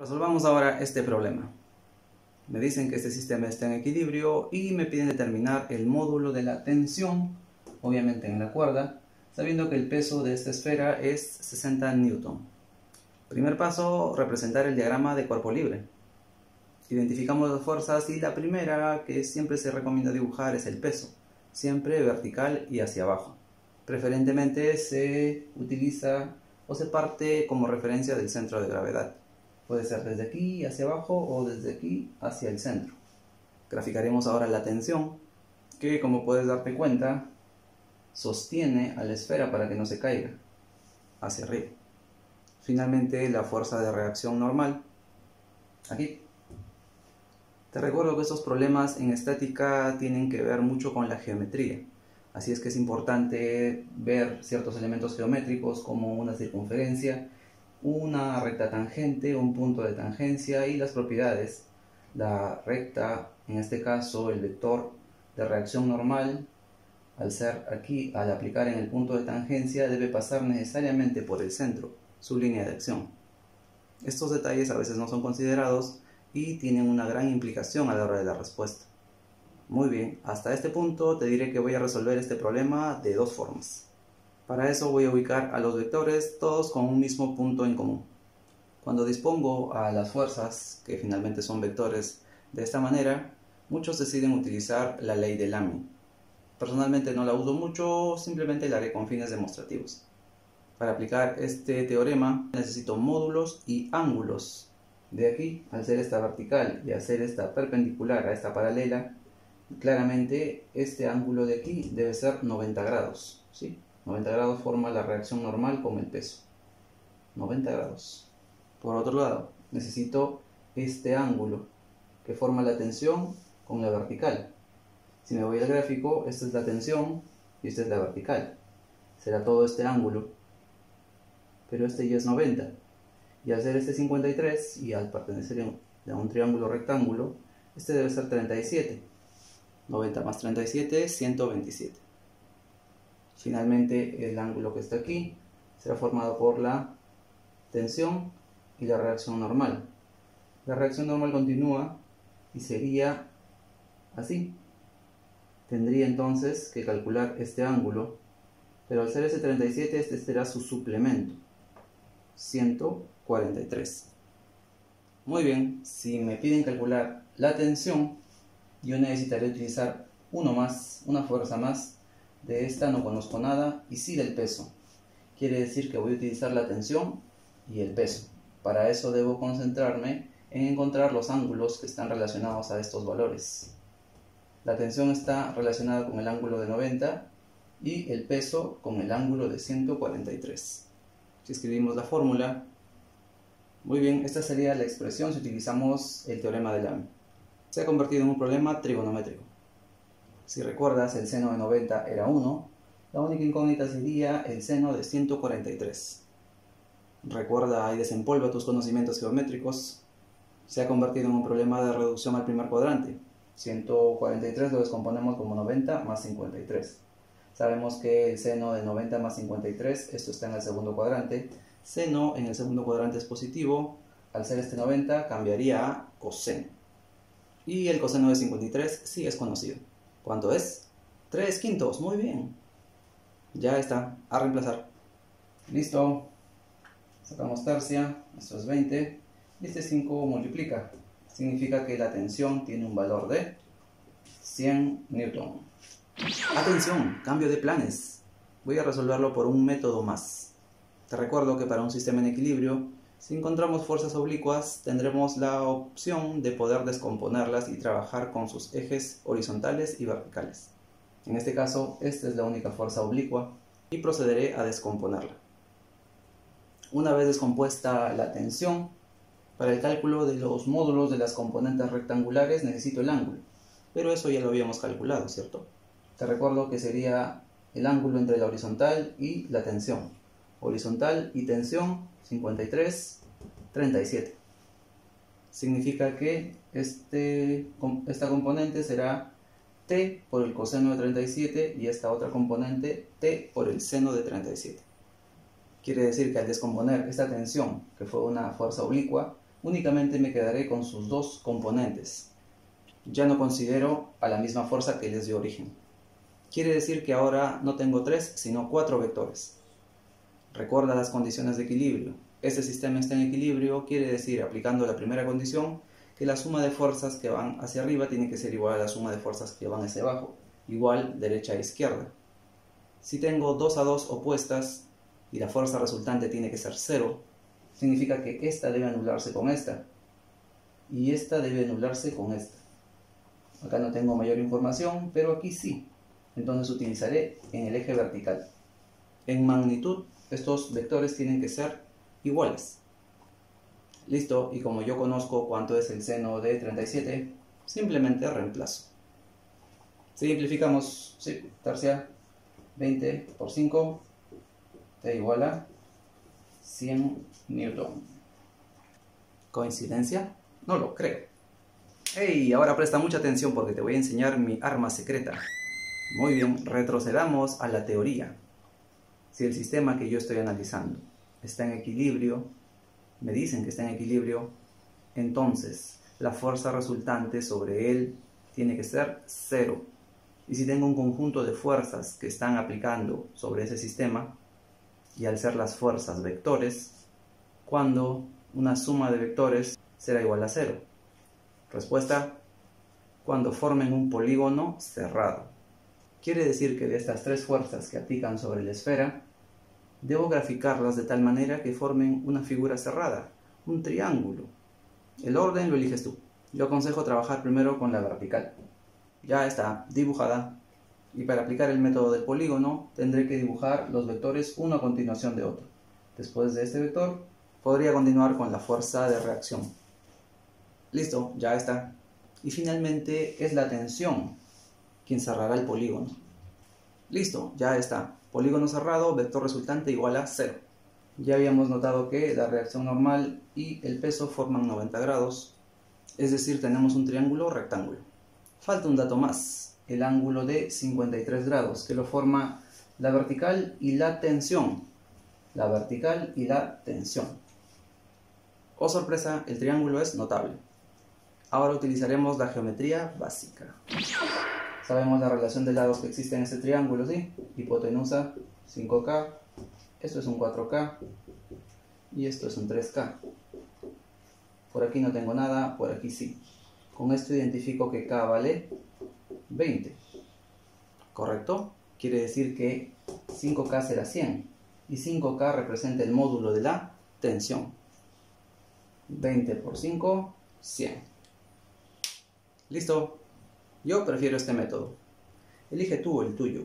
Resolvamos ahora este problema. Me dicen que este sistema está en equilibrio y me piden determinar el módulo de la tensión, obviamente en la cuerda, sabiendo que el peso de esta esfera es 60 newton. Primer paso, representar el diagrama de cuerpo libre. Identificamos las fuerzas y la primera que siempre se recomienda dibujar es el peso, siempre vertical y hacia abajo. Preferentemente se utiliza o se parte como referencia del centro de gravedad. Puede ser desde aquí hacia abajo o desde aquí hacia el centro. Graficaremos ahora la tensión, que como puedes darte cuenta, sostiene a la esfera para que no se caiga hacia arriba. Finalmente, la fuerza de reacción normal, aquí. Te recuerdo que estos problemas en estática tienen que ver mucho con la geometría. Así es que es importante ver ciertos elementos geométricos como una circunferencia, una recta tangente, un punto de tangencia y las propiedades. La recta, en este caso el vector de reacción normal, al aplicar en el punto de tangencia, debe pasar necesariamente por el centro, su línea de acción. Estos detalles a veces no son considerados y tienen una gran implicación a la hora de la respuesta. Muy bien, hasta este punto te diré que voy a resolver este problema de dos formas. Para eso voy a ubicar a los vectores todos con un mismo punto en común. Cuando dispongo a las fuerzas, que finalmente son vectores, de esta manera, muchos deciden utilizar la ley de Lamy. Personalmente no la uso mucho, simplemente la haré con fines demostrativos. Para aplicar este teorema necesito módulos y ángulos. De aquí, al ser esta vertical y al ser esta perpendicular a esta paralela, claramente este ángulo de aquí debe ser 90 grados, ¿sí? 90 grados forma la reacción normal con el peso. 90 grados. Por otro lado, necesito este ángulo que forma la tensión con la vertical. Si me voy al gráfico, esta es la tensión y esta es la vertical. Será todo este ángulo, pero este ya es 90. Y al ser este 53 y al pertenecer a un triángulo rectángulo, este debe ser 37. 90 más 37 es 127. Finalmente, el ángulo que está aquí será formado por la tensión y la reacción normal. La reacción normal continúa y sería así. Tendría entonces que calcular este ángulo, pero al ser ese 37, este será su suplemento, 143. Muy bien, si me piden calcular la tensión, yo necesitaré utilizar una fuerza más. De esta no conozco nada y sí del peso. Quiere decir que voy a utilizar la tensión y el peso. Para eso debo concentrarme en encontrar los ángulos que están relacionados a estos valores. La tensión está relacionada con el ángulo de 90 y el peso con el ángulo de 143. Si escribimos la fórmula, muy bien, esta sería la expresión si utilizamos el teorema de Lamy. Se ha convertido en un problema trigonométrico. Si recuerdas, el seno de 90 era 1, la única incógnita sería el seno de 143. Recuerda y desempolva tus conocimientos geométricos. Se ha convertido en un problema de reducción al primer cuadrante. 143 lo descomponemos como 90 más 53. Sabemos que el seno de 90 más 53, esto está en el segundo cuadrante. Seno en el segundo cuadrante es positivo. Al ser este 90 cambiaría a coseno. Y el coseno de 53 sí es conocido. ¿Cuánto es? 3/5, muy bien. Ya está, a reemplazar. Listo. Sacamos tercia, esto es 20. Y este 5 multiplica. Significa que la tensión tiene un valor de 100 newton. Atención, cambio de planes. Voy a resolverlo por un método más. Te recuerdo que para un sistema en equilibrio, si encontramos fuerzas oblicuas, tendremos la opción de poder descomponerlas y trabajar con sus ejes horizontales y verticales. En este caso, esta es la única fuerza oblicua y procederé a descomponerla. Una vez descompuesta la tensión, para el cálculo de los módulos de las componentes rectangulares necesito el ángulo, pero eso ya lo habíamos calculado, ¿cierto? Te recuerdo que sería el ángulo entre la horizontal y la tensión. Horizontal y tensión, 53, 37. Significa que esta componente será t por el coseno de 37 y esta otra componente t por el seno de 37. Quiere decir que al descomponer esta tensión, que fue una fuerza oblicua, únicamente me quedaré con sus dos componentes. Ya no considero a la misma fuerza que les dio origen. Quiere decir que ahora no tengo 3, sino 4 vectores. Recuerda las condiciones de equilibrio. Este sistema está en equilibrio, quiere decir, aplicando la primera condición, que la suma de fuerzas que van hacia arriba tiene que ser igual a la suma de fuerzas que van hacia abajo, igual derecha a izquierda. Si tengo 2 a 2 opuestas y la fuerza resultante tiene que ser 0, significa que esta debe anularse con esta y esta debe anularse con esta. Acá no tengo mayor información, pero aquí sí. Entonces utilizaré en el eje vertical. En magnitud, estos vectores tienen que ser iguales. Listo, y como yo conozco cuánto es el seno de 37, simplemente reemplazo. Simplificamos, sí, tercia, 20 por 5, te igual a 100 newton. ¿Coincidencia? No lo creo. ¡Hey! Ahora presta mucha atención porque te voy a enseñar mi arma secreta. Muy bien, retrocedamos a la teoría. Si el sistema que yo estoy analizando está en equilibrio, me dicen que está en equilibrio, entonces la fuerza resultante sobre él tiene que ser 0. Y si tengo un conjunto de fuerzas que están aplicando sobre ese sistema, y al ser las fuerzas vectores, cuando una suma de vectores será igual a 0. Respuesta: cuando formen un polígono cerrado. Quiere decir que de estas 3 fuerzas que aplican sobre la esfera, debo graficarlas de tal manera que formen una figura cerrada, un triángulo. El orden lo eliges tú. Yo aconsejo trabajar primero con la vertical. Ya está dibujada. Y para aplicar el método del polígono, tendré que dibujar los vectores uno a continuación de otro. Después de este vector, podría continuar con la fuerza de reacción. Listo, ya está. Y finalmente es la tensión quien cerrará el polígono. Listo, ya está. Polígono cerrado, vector resultante igual a 0. Ya habíamos notado que la reacción normal y el peso forman 90 grados. Es decir, tenemos un triángulo rectángulo. Falta un dato más, el ángulo de 53 grados, que lo forma la vertical y la tensión. La vertical y la tensión. Oh sorpresa, el triángulo es notable. Ahora utilizaremos la geometría básica. Sabemos la relación de lados que existe en este triángulo, ¿sí? Hipotenusa 5K, esto es un 4K y esto es un 3K. Por aquí no tengo nada, por aquí sí. Con esto identifico que K vale 20. ¿Correcto? Quiere decir que 5K será 100 y 5K representa el módulo de la tensión. 20 por 5, 100. Listo. Yo prefiero este método. Elige tú el tuyo.